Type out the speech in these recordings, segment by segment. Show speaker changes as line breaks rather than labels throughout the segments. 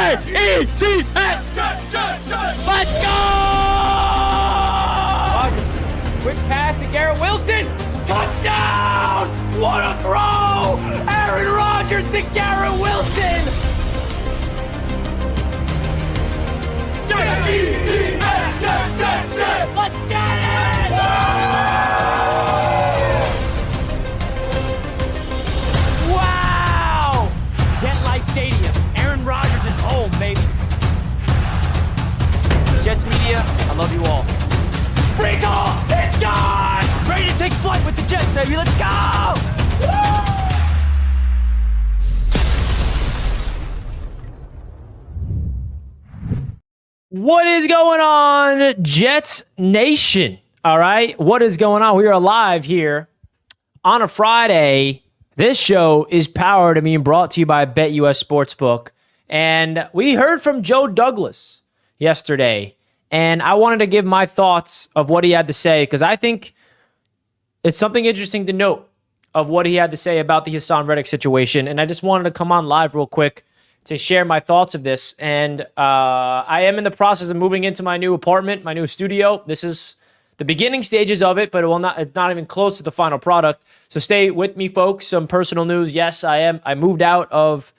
J-E-T-S! Let's go!
Quick pass to Garrett Wilson. Touchdown! What a throw! Aaron Rodgers to Garrett Wilson.
J-E-T-S!
Let's get it! Wow! Jet Life Stadium. Aaron Rodgers is home, baby. Jets media, I love you all. Free call! It's gone! Ready to take flight with the Jets, baby. Let's go! Woo! What is going on, Jets Nation? All right, what is going on? We are live here on a Friday. This show is powered and being brought to you by BetUS Sportsbook. And we heard from Joe Douglas yesterday, and I wanted to give my thoughts of what he had to say because I think it's something interesting to note of what he had to say about the Haason Reddick situation. And I just wanted to come on live real quick to share my thoughts of this. And I am in the process of moving into my new apartment, my new studio. This is the beginning stages of it, but it's not even close to the final product. So stay with me, folks. Some personal news. Yes, I moved out of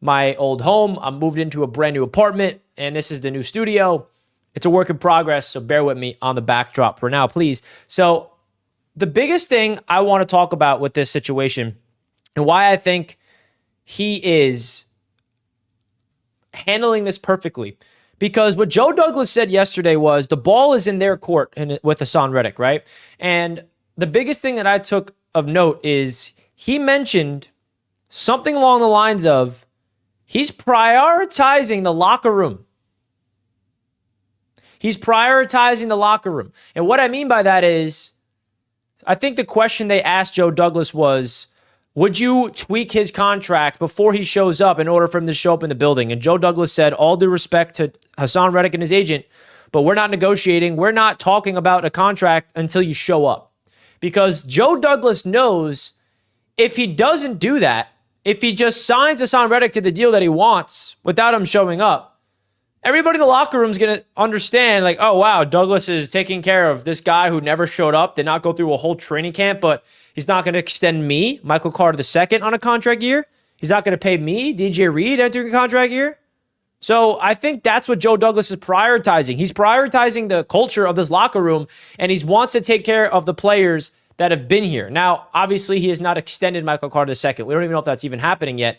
my old home. I moved into a brand new apartment, and this is the new studio. It's a work in progress, so bear with me on the backdrop for now, please. So the biggest thing I want to talk about with this situation and why I think he is handling this perfectly, because what Joe Douglas said yesterday was the ball is in their court with Haason Reddick, right? And the biggest thing that I took of note is he mentioned something along the lines of he's prioritizing the locker room. He's prioritizing the locker room. And what I mean by that is, I think the question they asked Joe Douglas was, would you tweak his contract before he shows up in order for him to show up in the building? And Joe Douglas said, all due respect to Haason Reddick and his agent, but we're not negotiating. We're not talking about a contract until you show up. Because Joe Douglas knows if he doesn't do that, if he just signs Haason Reddick to the deal that he wants without him showing up, everybody in the locker room is going to understand, like, oh, wow, Douglas is taking care of this guy who never showed up, did not go through a whole training camp, but he's not going to extend me, Michael Carter II, on a contract year. He's not going to pay me, DJ Reed, entering a contract year. So I think that's what Joe Douglas is prioritizing. He's prioritizing the culture of this locker room, and he wants to take care of the players that have been here. Now, obviously, he has not extended Michael Carter II. We don't even know if that's even happening yet.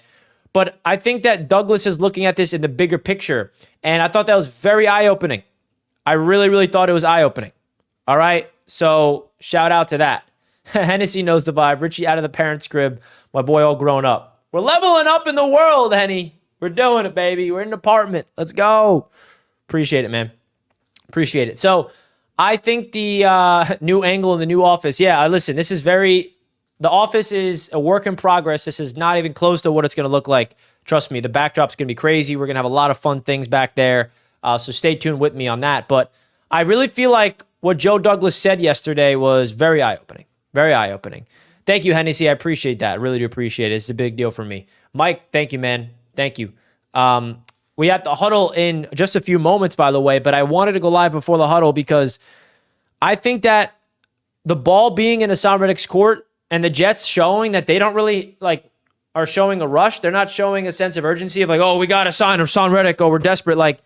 But I think that Douglas is looking at this in the bigger picture. And I thought that was very eye-opening. I really, really thought it was eye-opening. All right? So shout out to that. Hennessy knows the vibe. Richie out of the parents' crib. My boy all grown up. We're leveling up in the world, Henny. We're doing it, baby. We're in an apartment. Let's go. Appreciate it, man. Appreciate it. So I think the new angle in the new office. Yeah, listen, this is the office is a work in progress. This is not even close to what it's going to look like. Trust me, the backdrop's going to be crazy. We're going to have a lot of fun things back there. So stay tuned with me on that. But I really feel like what Joe Douglas said yesterday was very eye-opening. Very eye-opening. Thank you, Hennessy. I appreciate that. I really do appreciate it. It's a big deal for me. Mike, thank you, man. Thank you. We had the huddle in just a few moments, by the way, but I wanted to go live before the huddle because I think that the ball being in Haason Reddick's court and the Jets showing that they don't really are showing a rush. They're not showing a sense of urgency of oh, we got to sign Haason Reddick. Oh, we're desperate.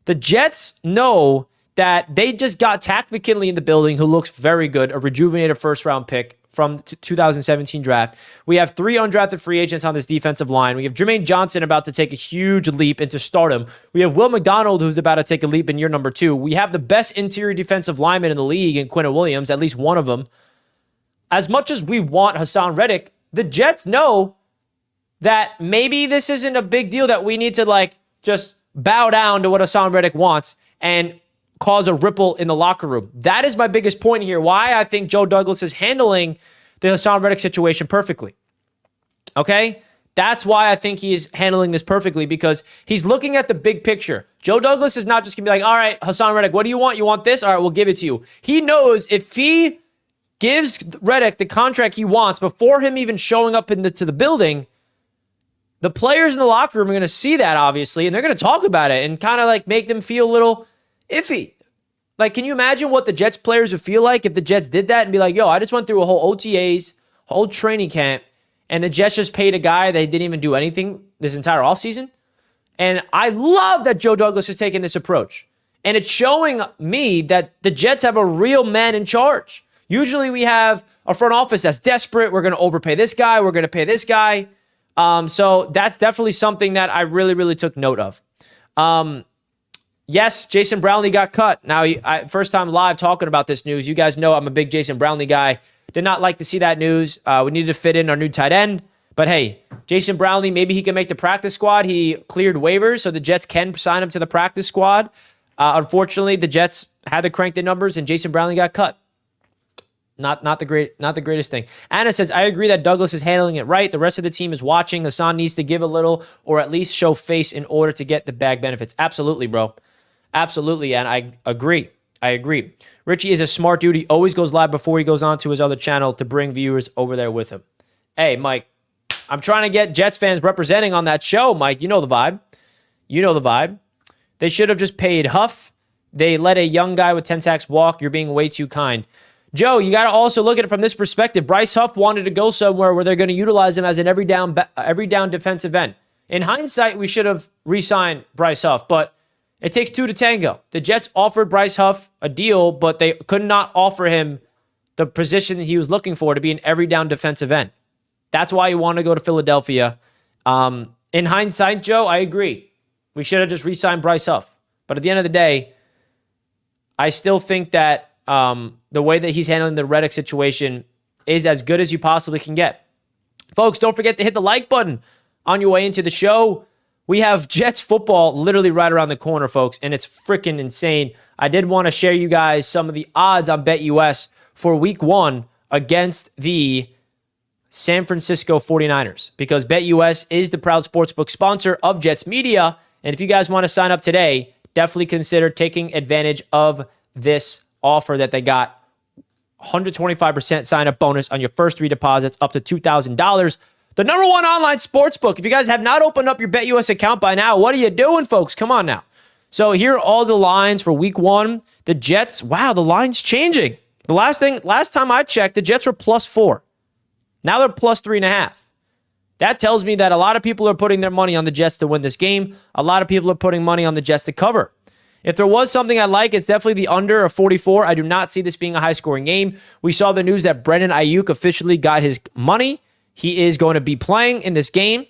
The Jets know that they just got Takk McKinley in the building, who looks very good, a rejuvenated first-round pick from the 2017 draft. We have 3 undrafted free agents on this defensive line. We have Jermaine Johnson about to take a huge leap into stardom. We have Will McDonald, who's about to take a leap in year number 2. We have the best interior defensive lineman in the league in Quinnen Williams, at least one of them. As much as we want Haason Reddick, the Jets know that maybe this isn't a big deal, that we need to just bow down to what Haason Reddick wants and cause a ripple in the locker room. That is my biggest point here, why I think Joe Douglas is handling the Haason Reddick situation perfectly. Okay? That's why I think he is handling this perfectly, because he's looking at the big picture. Joe Douglas is not just going to be all right, Haason Reddick, what do you want? You want this? All right, we'll give it to you. He knows if he gives Reddick the contract he wants before him even showing up to the building, the players in the locker room are going to see that, obviously, and they're going to talk about it and kind of like make them feel a little iffy. Like, can you imagine what the Jets players would feel like if the Jets did that and be like, yo, I just went through a whole OTAs, whole training camp, and the Jets just paid a guy that didn't even do anything this entire offseason? And I love that Joe Douglas is taking this approach. And it's showing me that the Jets have a real man in charge. Usually we have a front office that's desperate. We're going to overpay this guy. We're going to pay this guy. So that's definitely something that I really, really took note of. Yes, Jason Brownlee got cut. Now, first time live talking about this news. You guys know I'm a big Jason Brownlee guy. Did not like to see that news. We needed to fit in our new tight end. But hey, Jason Brownlee, maybe he can make the practice squad. He cleared waivers, so the Jets can sign him to the practice squad. Unfortunately, the Jets had to crank the numbers, and Jason Brownlee got cut. Not the greatest thing. Anna says, I agree that Douglas is handling it right. The rest of the team is watching. Haasan needs to give a little or at least show face in order to get the bag benefits. Absolutely, bro. Absolutely, and I agree. Richie is a smart dude. He always goes live before he goes on to his other channel to bring viewers over there with him. Hey, Mike, I'm trying to get Jets fans representing on that show, Mike. You know the vibe. They should have just paid Huff. They let a young guy with 10 sacks walk. You're being way too kind. Joe, you got to also look at it from this perspective. Bryce Huff wanted to go somewhere where they're going to utilize him as an every down defensive end. In hindsight, we should have re-signed Bryce Huff, but it takes two to tango. The Jets offered Bryce Huff a deal, but they could not offer him the position that he was looking for to be an every down defensive end. That's why he wanted to go to Philadelphia. In hindsight, Joe, I agree. We should have just re-signed Bryce Huff. But at the end of the day, I still think that the way that he's handling the Reddick situation is as good as you possibly can get. Folks, don't forget to hit the like button on your way into the show. We have Jets football literally right around the corner, folks, and it's freaking insane. I did want to share you guys some of the odds on BetUS for week 1 against the San Francisco 49ers, because BetUS is the proud sportsbook sponsor of Jets Media. And if you guys want to sign up today, definitely consider taking advantage of this offer that they got. 125% sign-up bonus on your first 3 deposits up to $2,000. The number 1 online sportsbook. If you guys have not opened up your BetUS account by now, what are you doing, folks? Come on now. So here are all the lines for week 1. The Jets, wow, the line's changing. The last time I checked, the Jets were +4. Now they're +3.5. That tells me that a lot of people are putting their money on the Jets to win this game. A lot of people are putting money on the Jets to cover. If there was something I like, it's definitely the under of 44. I do not see this being a high-scoring game. We saw the news that Brandon Ayuk officially got his money. He is going to be playing in this game.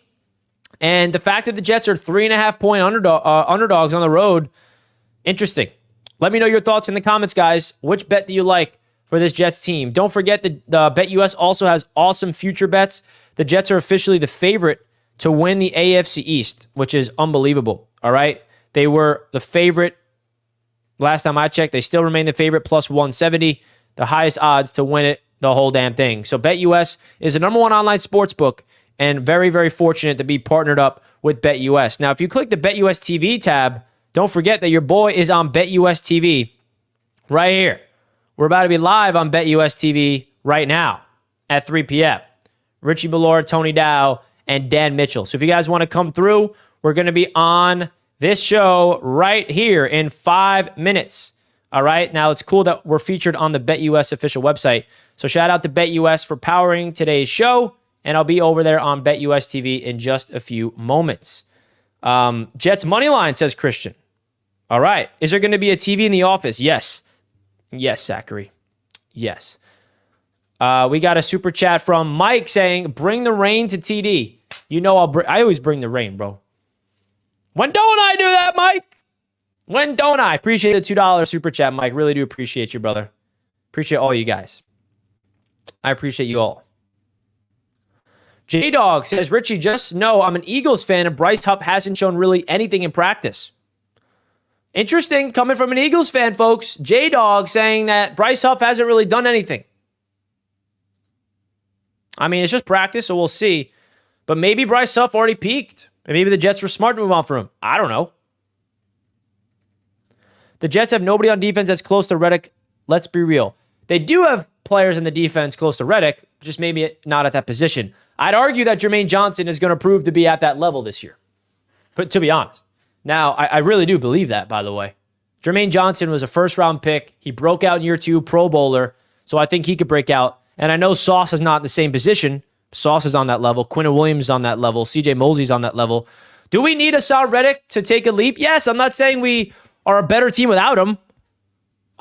And the fact that the Jets are 3.5-point underdogs on the road, interesting. Let me know your thoughts in the comments, guys. Which bet do you like for this Jets team? Don't forget that the BetUS also has awesome future bets. The Jets are officially the favorite to win the AFC East, which is unbelievable. All right? They were the favorite last time I checked. They still remain the favorite, +170. The highest odds to win it, the whole damn thing. So BetUS is the number 1 online sportsbook, and very, very fortunate to be partnered up with BetUS. Now, if you click the BetUS TV tab, don't forget that your boy is on BetUS TV right here. We're about to be live on BetUS TV right now at 3 p.m. Richie Ballora, Tony Dow, and Dan Mitchell. So if you guys want to come through, we're going to be on this show right here in 5 minutes. All right. Now, it's cool that we're featured on the BetUS official website. So shout out to BetUS for powering today's show. And I'll be over there on BetUS TV in just a few moments. Jets money line, says Christian. All right. Is there going to be a TV in the office? Yes. Yes, Zachary. Yes. We got a super chat from Mike saying, bring the rain to TD. You know I always bring the rain, bro. When don't I do that, Mike? When don't I? Appreciate the $2 super chat, Mike. Really do appreciate you, brother. Appreciate all you guys. I appreciate you all. J-Dog says, Richie, just know I'm an Eagles fan and Bryce Huff hasn't shown really anything in practice. Interesting, coming from an Eagles fan, folks. J-Dog saying that Bryce Huff hasn't really done anything. I mean, it's just practice, so we'll see. But maybe Bryce Huff already peaked. And maybe the Jets were smart to move on from him. I don't know. The Jets have nobody on defense that's close to Reddick. Let's be real. They do have players in the defense close to Reddick, just maybe not at that position. I'd argue that Jermaine Johnson is going to prove to be at that level this year. But to be honest. Now, I really do believe that, by the way. Jermaine Johnson was a first-round pick. He broke out in year 2, Pro Bowler. So I think he could break out. And I know Sauce is not in the same position. Sauce is on that level. Quinnen Williams is on that level. CJ Mosley's on that level. Do we need Haason Reddick to take a leap? Yes, I'm not saying we are a better team without him.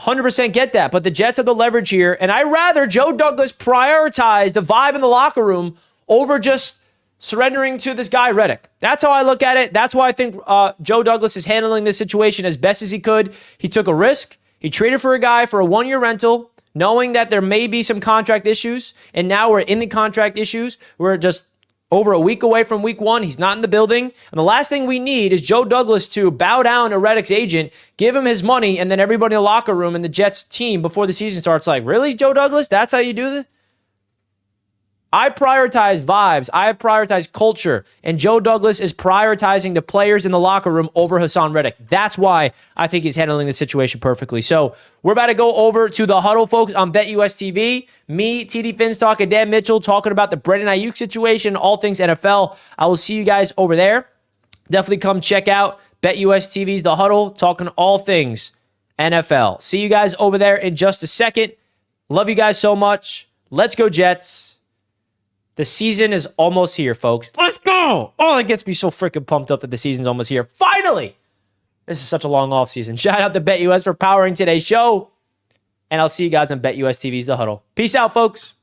100% get that. But the Jets have the leverage here. And I'd rather Joe Douglas prioritize the vibe in the locker room over just surrendering to this guy, Reddick. That's how I look at it. That's why I think Joe Douglas is handling this situation as best as he could. He took a risk. He traded for a guy for a 1-year rental, knowing that there may be some contract issues. And now we're in the contract issues. We're just over a week away from week 1. He's not in the building. And the last thing we need is Joe Douglas to bow down to Reddick's agent, give him his money, and then everybody in the locker room and the Jets team before the season starts like, really, Joe Douglas? That's how you do this? I prioritize vibes. I prioritize culture. And Joe Douglas is prioritizing the players in the locker room over Haason Reddick. That's why I think he's handling the situation perfectly. So we're about to go over to the huddle, folks, on BetUS TV. Me, TD Finstock, and Dan Mitchell talking about the Brandon Ayuk situation, all things NFL. I will see you guys over there. Definitely come check out BetUS TV's The Huddle, talking all things NFL. See you guys over there in just a second. Love you guys so much. Let's go, Jets. The season is almost here, folks. Let's go! Oh, it gets me so freaking pumped up that the season's almost here. Finally! This is such a long offseason. Shout out to BetUS for powering today's show. And I'll see you guys on BetUS TV's The Huddle. Peace out, folks.